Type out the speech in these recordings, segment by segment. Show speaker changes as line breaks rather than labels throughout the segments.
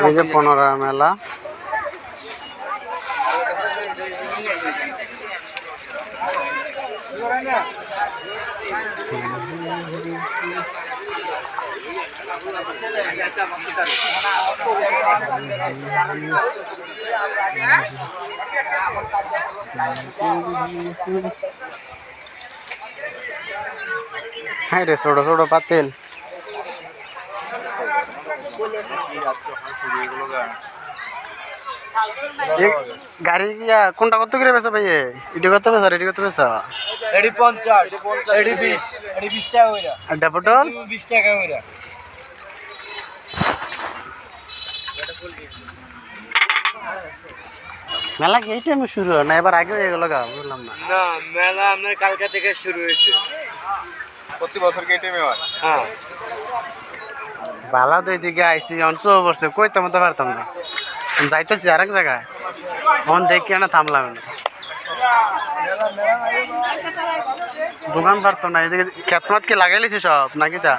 এই যে 15 মেলা। হ্যাঁ রে, ছোট ছোট পাতিল। গাড়ি গিয়া কোনটা কত করে বেচা ভাই? এটা কত বেচা, রেডি কত বেচা?
এডি 50, এডি 20, এডি 20 টাকা কইরা।
আর ডেপোটল
20 টাকা কইরা।
মেলা কি এই টাইমে শুরু হয় না এবার আগে হয়ে গেল গা? বুঝলাম না।
না, মেলা আপনার কালকা থেকে শুরু হয়েছে।
প্রতি বছর কি টাইমে হয়?
হ্যাঁ।
বালা তো এদিকে আইসি অংশ পড়ছে, কইতাম তো পারতাম না। যাইতেছি আরেক জায়গায়, মন দেখি না থামলাম না। দোকান পারতো না এদিকে। খেতমাত কি লাগাই লিছি সব নাকি? তা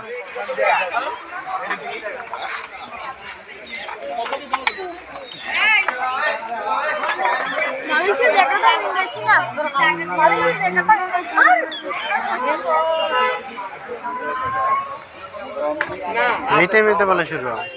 এই টাইমে তো বলে শুরু হয়।